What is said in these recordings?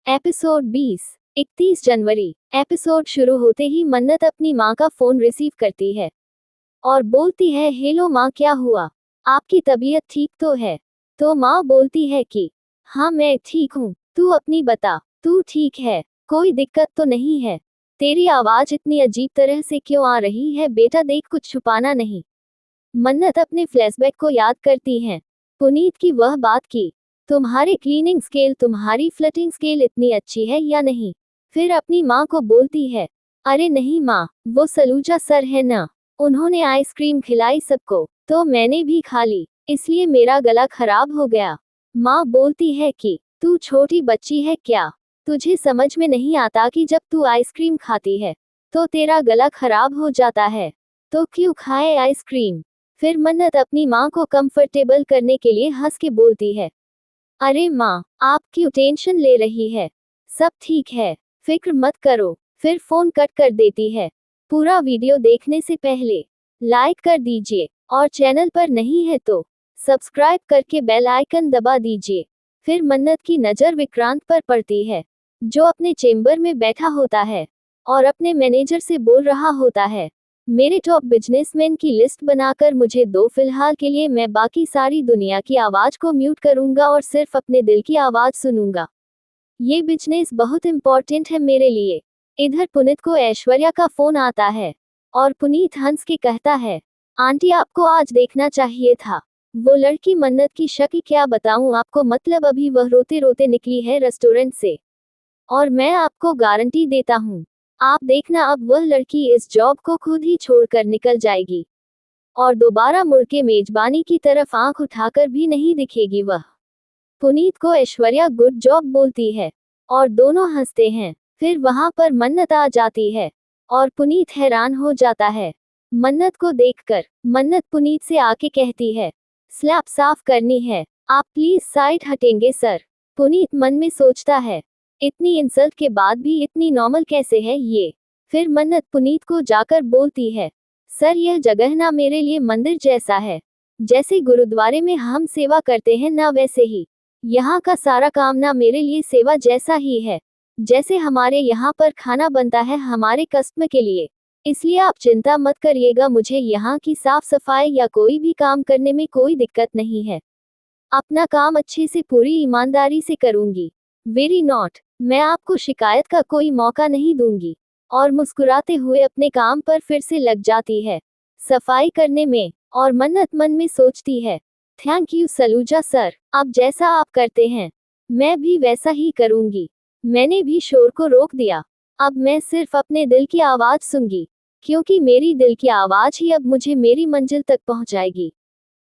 Episode 20। 31 जनवरी। Episode शुरू होते ही मन्नत अपनी माँ का फोन रिसीव करती है और बोलती है, हेलो माँ, क्या हुआ? आपकी तबीयत ठीक तो है? तो माँ बोलती है कि हाँ मैं ठीक हूँ, तू अपनी बता, तू ठीक है? कोई दिक्कत तो नहीं है? तेरी आवाज इतनी अजीब तरह से क्यों आ रही है बेटा, देख कुछ छुपाना नहीं। मन्नत अपने फ्लैशबैक को याद करती हैं। पुनीत की वह बात की, तुम्हारी क्लीनिंग स्केल, तुम्हारी फ्लटिंग स्केल इतनी अच्छी है या नहीं? फिर अपनी माँ को बोलती है, अरे नहीं माँ, वो सलूजा सर है ना, उन्होंने आइसक्रीम खिलाई सबको, तो मैंने भी खा ली, इसलिए मेरा गला खराब हो गया। माँ बोलती है कि तू छोटी बच्ची है क्या? तुझे समझ में नहीं आता कि जब तू आइसक्रीम खाती है तो तेरा गला खराब हो जाता है, तो क्यों खाए आइसक्रीम? फिर मन्नत अपनी माँ को कंफर्टेबल करने के लिए हंस के बोलती है, अरे माँ, आप क्यों टेंशन ले रही है? सब ठीक है, फिक्र मत करो। फिर फोन कट कर देती है। पूरा वीडियो देखने से पहले लाइक कर दीजिए और चैनल पर नहीं है तो सब्सक्राइब करके बेल आइकन दबा दीजिए। फिर मन्नत की नज़र विक्रांत पर पड़ती है, जो अपने चेंबर में बैठा होता है और अपने मैनेजर से बोल रहा होता है, मेरे टॉप बिजनेसमैन की लिस्ट बनाकर मुझे दो, फिलहाल के लिए मैं बाकी सारी दुनिया की आवाज को म्यूट करूंगा और सिर्फ अपने दिल की आवाज सुनूंगा। ये बिजनेस बहुत इंपॉर्टेंट है मेरे लिए। इधर पुनीत को ऐश्वर्या का फोन आता है और पुनीत हंस के कहता है, आंटी आपको आज देखना चाहिए था। वो लड़की मन्नत की शक्ल क्या बताऊं आपको, मतलब अभी वह रोते रोते निकली है रेस्टोरेंट से, और मैं आपको गारंटी देता हूँ, आप देखना अब वह लड़की इस जॉब को खुद ही छोड़कर निकल जाएगी और दोबारा मुड़ के मेजबानी की तरफ आंख उठाकर भी नहीं दिखेगी वह। पुनीत को ऐश्वर्या गुड जॉब बोलती है और दोनों हंसते हैं। फिर वहां पर मन्नत आ जाती है और पुनीत हैरान हो जाता है मन्नत को देखकर। मन्नत पुनीत से आके कहती है, स्लैब साफ करनी है, आप प्लीज साइड हटेंगे सर? पुनीत मन में सोचता है, इतनी इंसल्ट के बाद भी इतनी नॉर्मल कैसे है ये? फिर मन्नत पुनीत को जाकर बोलती है, सर यह जगह ना मेरे लिए मंदिर जैसा है, जैसे गुरुद्वारे में हम सेवा करते हैं ना वैसे ही यहाँ का सारा काम ना मेरे लिए सेवा जैसा ही है, जैसे हमारे यहाँ पर खाना बनता है हमारे कस्टमर के लिए। इसलिए आप चिंता मत करिएगा, मुझे यहाँ की साफ सफाई या कोई भी काम करने में कोई दिक्कत नहीं है। अपना काम अच्छे से पूरी ईमानदारी से करूंगी। वेरी नॉट, मैं आपको शिकायत का कोई मौका नहीं दूंगी। और मुस्कुराते हुए अपने काम पर फिर से लग जाती है, सफाई करने में। और मन्नत मन में सोचती है, थैंक यू सलूजा सर, अब जैसा आप करते हैं मैं भी वैसा ही करूंगी। मैंने भी शोर को रोक दिया, अब मैं सिर्फ अपने दिल की आवाज सुनूंगी, क्योंकि मेरी दिल की आवाज ही अब मुझे मेरी मंजिल तक पहुंचाएगी।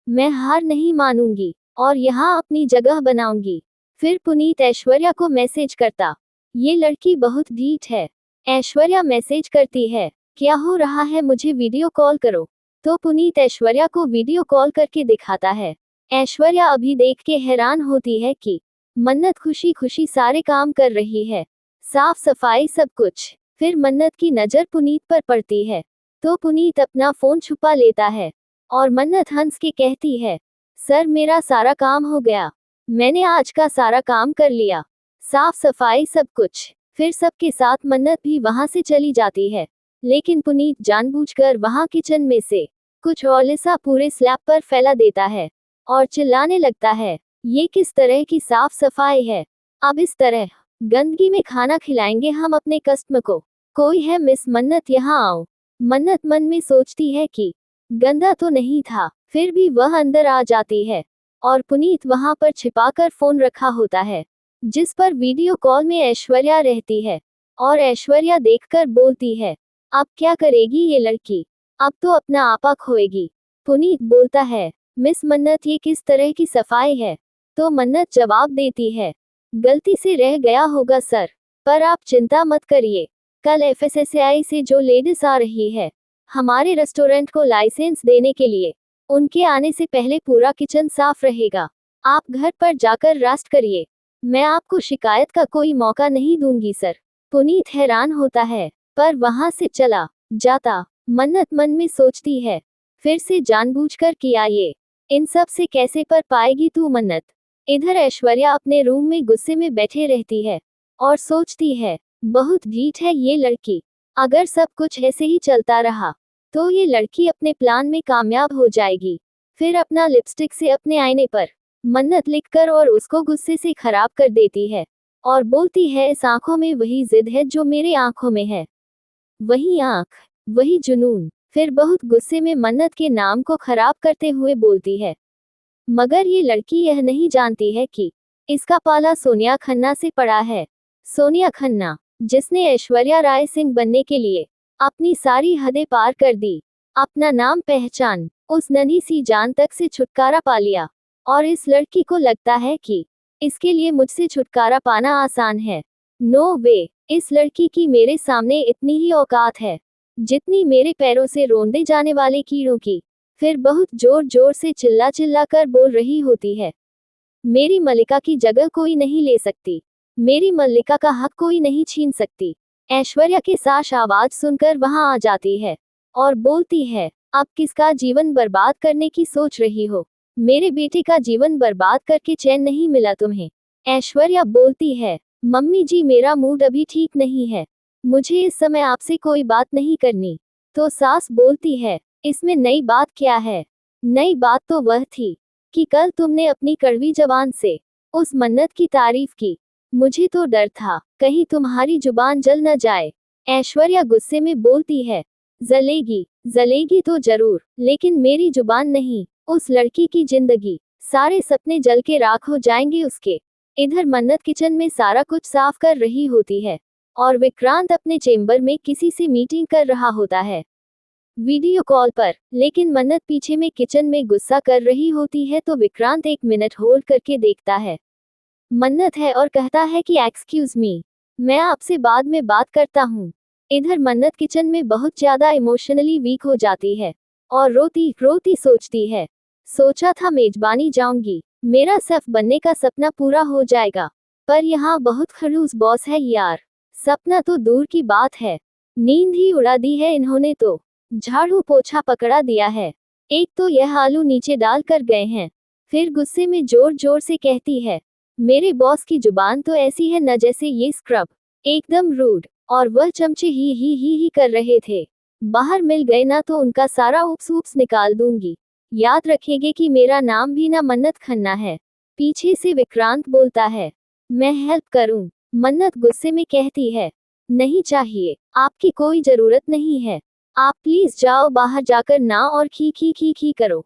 मैं हार नहीं मानूंगी और यहाँ अपनी जगह बनाऊंगी। फिर पुनीत ऐश्वर्या को मैसेज करता, ये लड़की बहुत ढीठ है। ऐश्वर्या मैसेज करती है, क्या हो रहा है, मुझे वीडियो कॉल करो। तो पुनीत ऐश्वर्या को वीडियो कॉल करके दिखाता है। ऐश्वर्या अभी देख के हैरान होती है कि मन्नत खुशी खुशी सारे काम कर रही है, साफ सफाई सब कुछ। फिर मन्नत की नज़र पुनीत पर पड़ती है तो पुनीत अपना फोन छुपा लेता है और मन्नत हंस के कहती है, सर मेरा सारा काम हो गया, मैंने आज का सारा काम कर लिया, साफ सफाई सब कुछ। फिर सबके साथ मन्नत भी वहां से चली जाती है, लेकिन पुनीत जानबूझकर वहां किचन में से कुछ ऑलिसा पूरे स्लैब पर फैला देता है और चिल्लाने लगता है, ये किस तरह की साफ सफाई है? अब इस तरह गंदगी में खाना खिलाएंगे हम अपने कस्टमर को? कोई है मिस मन्नत, यहाँ आओ। मन्नत मन में सोचती है कि गंदा तो नहीं था, फिर भी वह अंदर आ जाती है और पुनीत वहां पर छिपाकर फोन रखा होता है, जिस पर वीडियो कॉल में ऐश्वर्या रहती है। और ऐश्वर्या देखकर बोलती है, अब क्या करेगी ये लड़की, अब तो अपना आपा खोएगी। पुनीत बोलता है, मिस मन्नत ये किस तरह की सफाई है? तो मन्नत जवाब देती है, गलती से रह गया होगा सर, पर आप चिंता मत करिए, कल एफएसएसएआई से जो लेडीज आ रही है हमारे रेस्टोरेंट को लाइसेंस देने के लिए, उनके आने से पहले पूरा किचन साफ रहेगा। आप घर पर जाकर रेस्ट करिए, मैं आपको शिकायत का कोई मौका नहीं दूंगी सर। पुनीत हैरान होता है पर वहां से चला जाता। मन्नत मन में सोचती है, फिर से जानबूझकर किया ये, इन सब से कैसे पर पाएगी तू मन्नत। इधर ऐश्वर्या अपने रूम में गुस्से में बैठे रहती है और सोचती है, बहुत ढीठ है ये लड़की। अगर सब कुछ ऐसे ही चलता रहा तो ये लड़की अपने प्लान में कामयाब हो जाएगी। फिर अपना लिपस्टिक से अपने आईने पर मन्नत लिखकर और उसको गुस्से से खराब कर देती है और बोलती है, इस आंखों में वही जिद है जो मेरे आंखों में है, वही आंख, वही जुनून। फिर बहुत गुस्से में मन्नत के नाम को खराब करते हुए बोलती है। मगर ये लड़की यह नहीं जानती है कि इसका पाला सोनिया खन्ना से पड़ा है। सोनिया खन्ना, जिसने ऐश्वर्या राय सिंह बनने के लिए अपनी सारी हदें पार कर दी, अपना नाम पहचान, उस नन्ही सी जान तक से छुटकारा पा लिया। और इस लड़की को लगता है कि इसके लिए मुझसे छुटकारा पाना आसान है। नो वे, इस लड़की की मेरे सामने इतनी ही औकात है जितनी मेरे पैरों से रौंदे जाने वाले कीड़ों की। फिर बहुत जोर जोर से चिल्ला चिल्ला कर बोल रही होती है, मेरी मल्लिका की जगह कोई नहीं ले सकती, मेरी मल्लिका का हक कोई नहीं छीन सकती। ऐश्वर्या की साश आवाज सुनकर वहां आ जाती है और बोलती है, अब किसका जीवन बर्बाद करने की सोच रही हो? मेरे बेटे का जीवन बर्बाद करके चैन नहीं मिला तुम्हें। ऐश्वर्या बोलती है, मम्मी जी मेरा मूड अभी ठीक नहीं है, मुझे इस समय आपसे कोई बात नहीं करनी। तो सास बोलती है, इसमें नई बात क्या है? नई बात तो वह थी कि कल तुमने अपनी कड़वी जबान से उस मन्नत की तारीफ की। मुझे तो डर था कहीं तुम्हारी जुबान जल न जाए। ऐश्वर्या गुस्से में बोलती है, जलेगी, जलेगी तो जरूर, लेकिन मेरी जुबान नहीं, उस लड़की की जिंदगी, सारे सपने जल के राख हो जाएंगे उसके। इधर मन्नत किचन में सारा कुछ साफ कर रही होती है और विक्रांत अपने चेंबर में किसी से मीटिंग कर रहा होता है वीडियो कॉल पर। लेकिन मन्नत पीछे में किचन में गुस्सा कर रही होती है तो विक्रांत 1 मिनट होल्ड करके देखता है। मन्नत है और कहता है कि एक्सक्यूज मी, मैं आपसे बाद में बात करता हूँ। इधर मन्नत किचन में बहुत ज्यादा इमोशनली वीक हो जाती है और रोती रोती सोचती है, सोचा था मेजबानी जाऊंगी, मेरा शेफ बनने का सपना पूरा हो जाएगा, पर यहाँ बहुत खड़ूस बॉस है यार। सपना तो दूर की बात है, नींद ही उड़ा दी है इन्होंने तो। झाड़ू पोछा पकड़ा दिया है, एक तो यह आलू नीचे डाल कर गए हैं। फिर गुस्से में जोर जोर से कहती है, मेरे बॉस की जुबान तो ऐसी है न जैसे ये स्क्रब, एकदम रूड। और वह चमचे ही कर रहे थे, बाहर मिल गए ना तो उनका सारा उप्स उप्स निकाल दूंगी। याद रखेंगे कि मेरा नाम भी ना मन्नत खन्ना है। पीछे से विक्रांत बोलता है, मैं हेल्प करूं? मन्नत गुस्से में कहती है, नहीं चाहिए, आपकी कोई जरूरत नहीं है, आप प्लीज जाओ बाहर जाकर ना और खी करो।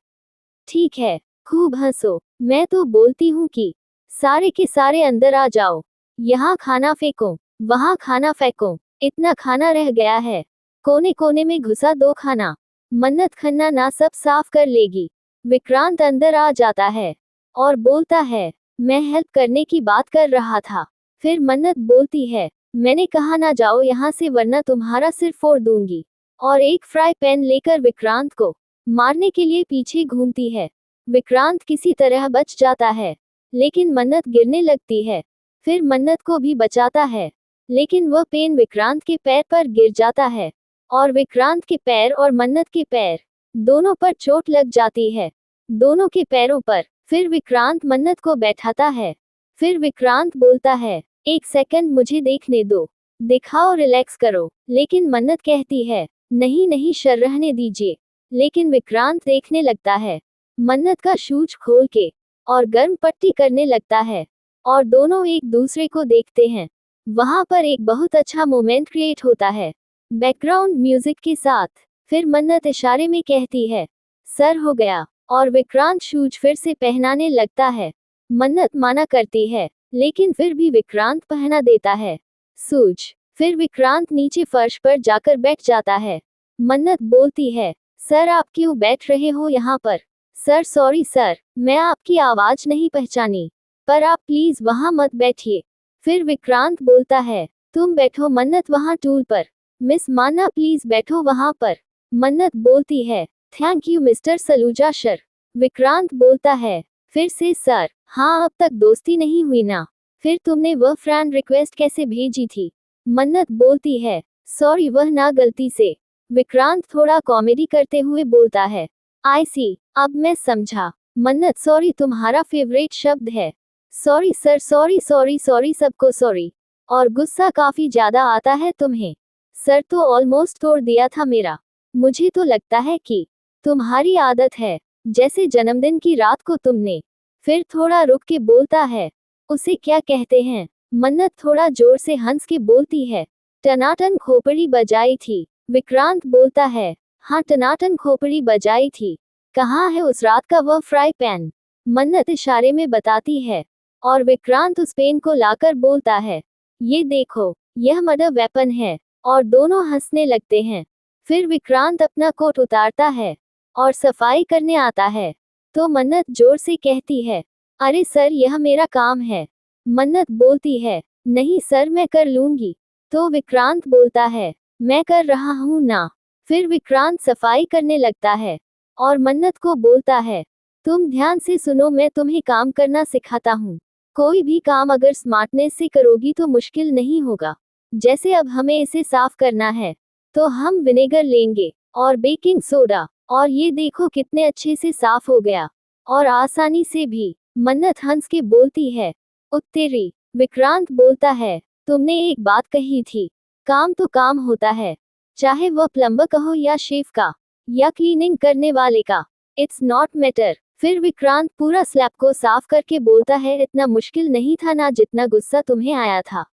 ठीक है, खूब हंसो, मैं तो बोलती हूँ कि सारे के सारे अंदर आ जाओ, यहाँ खाना फेंको, वहाँ खाना फेंको, इतना खाना रह गया है, कोने कोने में घुसा दो खाना, मन्नत खन्ना ना सब साफ कर लेगी। विक्रांत अंदर आ जाता है और बोलता है, मैं हेल्प करने की बात कर रहा था। फिर मन्नत बोलती है, मैंने कहा ना जाओ यहाँ से वरना तुम्हारा सिर फोड़ दूंगी। और एक फ्राई पैन लेकर विक्रांत को मारने के लिए पीछे घूमती है। विक्रांत किसी तरह बच जाता है, लेकिन मन्नत गिरने लगती है। फिर मन्नत को भी बचाता है, लेकिन वह पेन विक्रांत के पैर पर गिर जाता है और विक्रांत के पैर और मन्नत के पैर दोनों पर चोट लग जाती है, दोनों के पैरों पर। फिर विक्रांत मन्नत को बैठाता है। फिर विक्रांत बोलता है, एक सेकंड मुझे देखने दो, दिखाओ, रिलैक्स करो। लेकिन मन्नत कहती है, नहीं नहीं सर रहने दीजिए। लेकिन विक्रांत देखने लगता है मन्नत का शूज खोल के और गर्म पट्टी करने लगता है और दोनों एक दूसरे को देखते हैं। वहां पर एक बहुत अच्छा मोमेंट क्रिएट होता है बैकग्राउंड म्यूजिक के साथ। फिर मन्नत इशारे में कहती है, सर हो गया, और विक्रांत शूज फिर से पहनाने लगता है। मन्नत माना करती है, लेकिन फिर भी विक्रांत पहना देता है शूज। फिर विक्रांत नीचे फर्श पर जाकर बैठ जाता है। मन्नत बोलती है, सर आप क्यों बैठ रहे हो यहाँ पर? सर सॉरी सर, मैं आपकी आवाज नहीं पहचानी, पर आप प्लीज वहाँ मत बैठिए। फिर विक्रांत बोलता है, तुम बैठो मन्नत वहाँ टूल पर, मिस माना प्लीज बैठो वहाँ पर। मन्नत बोलती है, thank you mister Saluja sir. Vikrant बोलता है, फिर से सर, हाँ अब तक दोस्ती नहीं हुई ना? फिर तुमने वह फ्रेंड रिक्वेस्ट कैसे भेजी थी? मन्नत बोलती है, सॉरी वह ना गलती से। विक्रांत थोड़ा कॉमेडी करते हुए बोलता है, आई सी, अब मैं समझा। मन्नत, सॉरी तुम्हारा फेवरेट शब्द है। Sorry sir, sorry sorry sorry, सबको सॉरी। और गुस्सा काफी ज्यादा आता है तुम्हें। सर तो ऑलमोस्ट तोड़ दिया था मेरा। मुझे तो लगता है कि तुम्हारी आदत है, जैसे जन्मदिन की रात को तुमने। फिर थोड़ा रुक के बोलता है, उसे क्या कहते हैं? मन्नत थोड़ा जोर से हंस के बोलती है, टनाटन खोपड़ी बजाई थी। विक्रांत बोलता है, हाँ टनाटन खोपड़ी बजाई थी। कहाँ है उस रात का वह फ्राई पैन? मन्नत इशारे में बताती है, और विक्रांत उस पेन को लाकर बोलता है, ये देखो, यह मर्डर वेपन है। और दोनों हंसने लगते हैं। फिर विक्रांत अपना कोट उतारता है और सफाई करने आता है। तो मन्नत जोर से कहती है, अरे सर यह मेरा काम है। मन्नत बोलती है, नहीं सर मैं कर लूंगी। तो विक्रांत बोलता है, मैं कर रहा हूं ना। फिर विक्रांत सफाई करने लगता है और मन्नत को बोलता है, तुम ध्यान से सुनो, मैं तुम्हें काम करना सिखाता हूँ। कोई भी काम अगर स्मार्टनेस से करोगी तो मुश्किल नहीं होगा। जैसे अब हमें इसे साफ करना है, तो हम विनेगर लेंगे और बेकिंग सोडा, और ये देखो कितने अच्छे से साफ हो गया, और आसानी से भी। मन्नत हंस के बोलती है, उत्तेरी। विक्रांत बोलता है, तुमने एक बात कही थी, काम तो काम होता है, चाहे वह प्लम्बर का हो या शेफ का या क्लीनिंग करने वाले का। It's not matter. फिर विक्रांत पूरा स्लैब को साफ करके बोलता है, इतना मुश्किल नहीं था ना जितना गुस्सा तुम्हें आया था।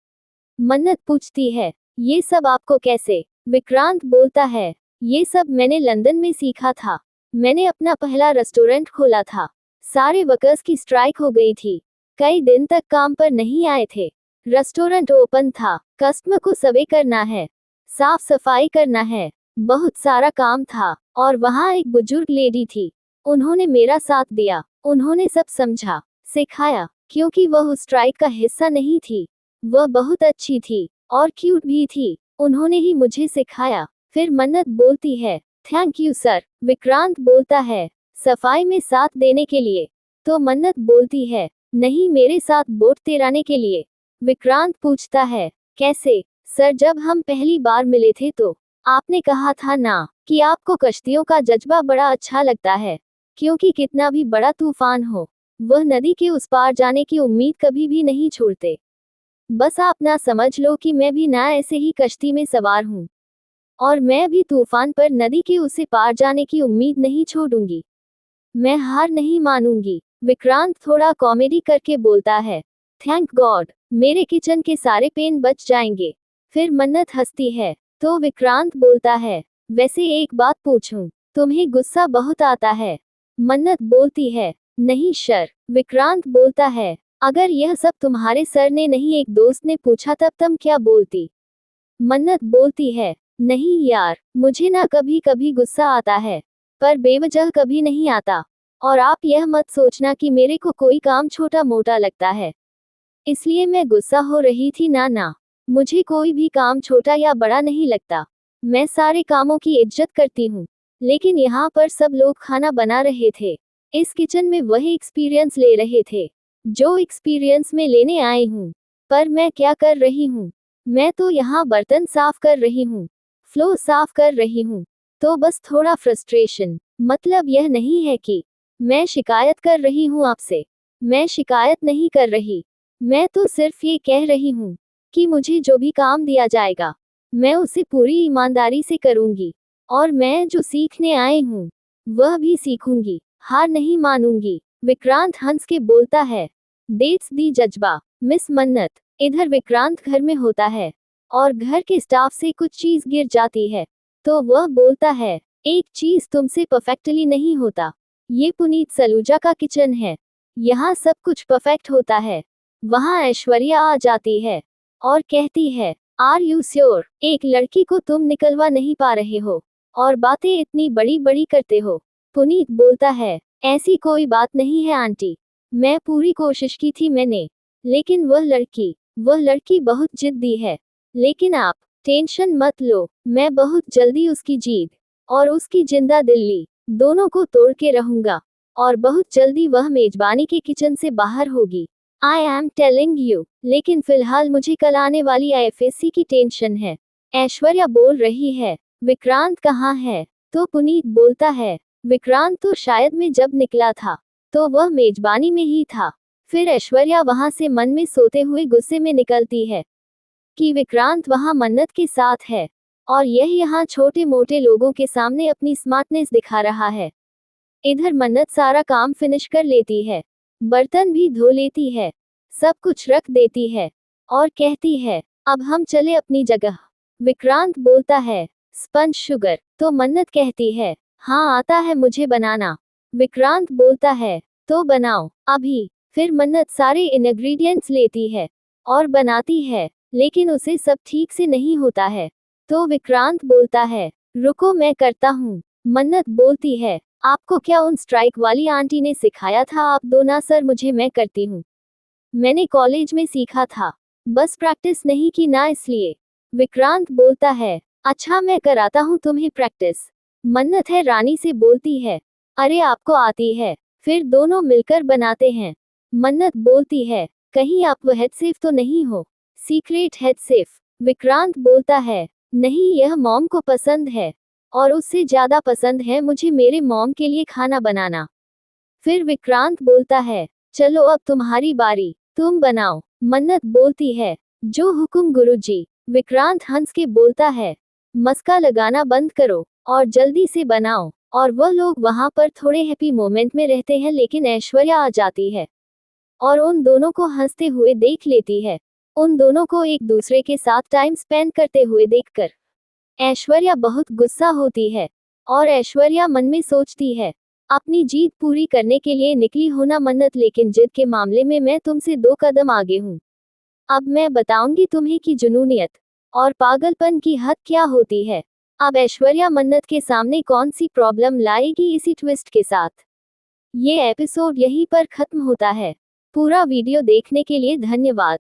मन्नत पूछती है, ये सब आपको कैसे? विक्रांत बोलता है, ये सब मैंने लंदन में सीखा था। मैंने अपना पहला रेस्टोरेंट खोला था। सारे वर्कर्स की स्ट्राइक हो गई थी, कई दिन तक काम पर नहीं आए थे। रेस्टोरेंट ओपन था, कस्टमर को सर्व करना है, साफ सफाई करना है, बहुत सारा काम था। और वहाँ एक बुजुर्ग लेडी थी, उन्होंने मेरा साथ दिया। उन्होंने सब समझा, सिखाया, क्योंकि वह उस स्ट्राइक का हिस्सा नहीं थी। वह बहुत अच्छी थी और क्यूट भी थी। उन्होंने ही मुझे सिखाया। फिर मन्नत बोलती है, थैंक यू सर। विक्रांत बोलता है, सफाई में साथ देने के लिए। तो मन्नत बोलती है, नहीं मेरे साथ बोट तैराने के लिए। विक्रांत पूछता है, कैसे? सर जब हम पहली बार मिले थे तो आपने कहा था ना कि आपको कश्तियों का जज्बा बड़ा अच्छा लगता है, क्योंकि कितना भी बड़ा तूफान हो, वह नदी के उस पार जाने की उम्मीद कभी भी नहीं छोड़ते। बस आप ना समझ लो कि मैं भी ना ऐसे ही कश्ती में सवार हूँ, और मैं भी तूफान पर नदी के उसे पार जाने की उम्मीद नहीं छोड़ूंगी। मैं हार नहीं मानूंगी। विक्रांत थोड़ा कॉमेडी करके बोलता है, थैंक गॉड, मेरे किचन के सारे पेन बच जाएंगे। फिर मन्नत हंसती है। तो विक्रांत बोलता है, वैसे एक बात पूछूं, तुम्हें गुस्सा बहुत आता है? मन्नत बोलती है, नहीं सर। विक्रांत बोलता है, अगर यह सब तुम्हारे सर ने नहीं एक दोस्त ने पूछा तब तुम क्या बोलती? मन्नत बोलती है, नहीं यार, मुझे ना कभी कभी गुस्सा आता है, पर बेवजह कभी नहीं आता। और आप यह मत सोचना कि मेरे को कोई काम छोटा मोटा लगता है, इसलिए मैं गुस्सा हो रही थी। ना ना, मुझे कोई भी काम छोटा या बड़ा नहीं लगता। मैं सारे कामों की इज्जत करती हूँ। लेकिन यहाँ पर सब लोग खाना बना रहे थे, इस किचन में वही एक्सपीरियंस ले रहे थे जो एक्सपीरियंस में लेने आई हूँ। पर मैं क्या कर रही हूँ? मैं तो यहाँ बर्तन साफ कर रही हूँ, फ्लोर साफ कर रही हूँ। तो बस थोड़ा फ्रस्ट्रेशन। मतलब यह नहीं है कि मैं शिकायत कर रही हूँ आपसे। मैं शिकायत नहीं कर रही। मैं तो सिर्फ ये कह रही हूँ कि मुझे जो भी काम दिया जाएगा, मैं उसे पूरी ईमानदारी से करूँगी। और मैं जो सीखने आई हूँ, वह भी सीखूंगी। हार नहीं मानूंगी। विक्रांत हंस के बोलता है, डेट्स दी जज्बा मिस मन्नत। इधर विक्रांत घर में होता है और घर के स्टाफ से कुछ चीज गिर जाती है, तो वह बोलता है, एक चीज तुमसे परफेक्टली नहीं होता। ये पुनीत सलूजा का किचन है, यहाँ सब कुछ परफेक्ट होता है। वहाँ ऐश्वर्या आ जाती है और कहती है, आर यू श्योर? एक लड़की को तुम निकलवा नहीं पा रहे हो और बातें इतनी बड़ी बड़ी करते हो। पुनीत बोलता है, ऐसी कोई बात नहीं है आंटी, मैं पूरी कोशिश की थी मैंने, लेकिन वह लड़की बहुत जिद्दी है। लेकिन आप टेंशन मत लो, मैं बहुत जल्दी उसकी जीद और उसकी जिंदा दिल्ली दोनों को तोड़ के रहूंगा, और बहुत जल्दी वह मेजबानी के किचन से बाहर होगी। I am telling you. लेकिन फिलहाल मुझे कल आने वाली आईएफएससी की टेंशन है। ऐश्वर्या बोल रही है, विक्रांत कहाँ है? तो पुनीत बोलता है, विक्रांत तो शायद में जब निकला था तो वह मेजबानी में ही था। फिर ऐश्वर्या वहां से मन में सोते हुए गुस्से में निकलती है। कि विक्रांत वहां मन्नत के साथ है और यह यहाँ छोटे मोटे लोगों के सामने अपनी स्मार्टनेस दिखा रहा है। इधर मन्नत सारा काम फिनिश कर लेती है, बर्तन भी धो लेती है, सब कुछ रख देती है और कहती है, अब हम चले अपनी जगह। विक्रांत बोलता है, स्पंज शुगर? तो मन्नत कहती है, हाँ आता है मुझे बनाना। विक्रांत बोलता है, तो बनाओ अभी। फिर मन्नत सारे इंग्रेडिएंट्स लेती है और बनाती है, लेकिन उसे सब ठीक से नहीं होता है। तो विक्रांत बोलता है, रुको मैं करता हूँ। मन्नत बोलती है, आपको क्या उन स्ट्राइक वाली आंटी ने सिखाया था? आप दो ना सर, मुझे मैं करती हूँ। मैंने कॉलेज में सीखा था, बस प्रैक्टिस नहीं की ना इसलिए। विक्रांत बोलता है, अच्छा मैं कराता हूँ तुम्हें प्रैक्टिस। मन्नत है रानी से बोलती है, अरे आपको आती है। फिर दोनों मिलकर बनाते हैं। मन्नत बोलती है, कहीं आप हेड सेफ तो नहीं हो? Secret head safe? विक्रांत बोलता है, नहीं यह मॉम को पसंद है और उससे ज्यादा पसंद है मुझे मेरे मॉम के लिए खाना बनाना। फिर विक्रांत बोलता है, चलो अब तुम्हारी बारी, तुम बनाओ। मन्नत बोलती है, जो हुकुम गुरुजी। विक्रांत हंस के बोलता है, मस्का लगाना बंद करो और जल्दी से बनाओ। और वह लोग वहां पर थोड़े हैप्पी मोमेंट में रहते हैं, लेकिन ऐश्वर्या आ जाती है और उन दोनों को हंसते हुए देख लेती है। उन दोनों को एक दूसरे के साथ टाइम स्पेंड करते हुए देखकर ऐश्वर्या बहुत गुस्सा होती है और ऐश्वर्या मन में सोचती है, अपनी जीत पूरी करने के लिए निकली हो ना मन्नत, लेकिन जिद के मामले में मैं तुमसे 2 कदम आगे हूँ। अब मैं बताऊंगी तुम्हें कि जुनूनियत और पागलपन की हद क्या होती है। अब ऐश्वर्या मन्नत के सामने कौन सी प्रॉब्लम लाएगी इसी ट्विस्ट के साथ। ये एपिसोड यहीं पर खत्म होता है। पूरा वीडियो देखने के लिए धन्यवाद।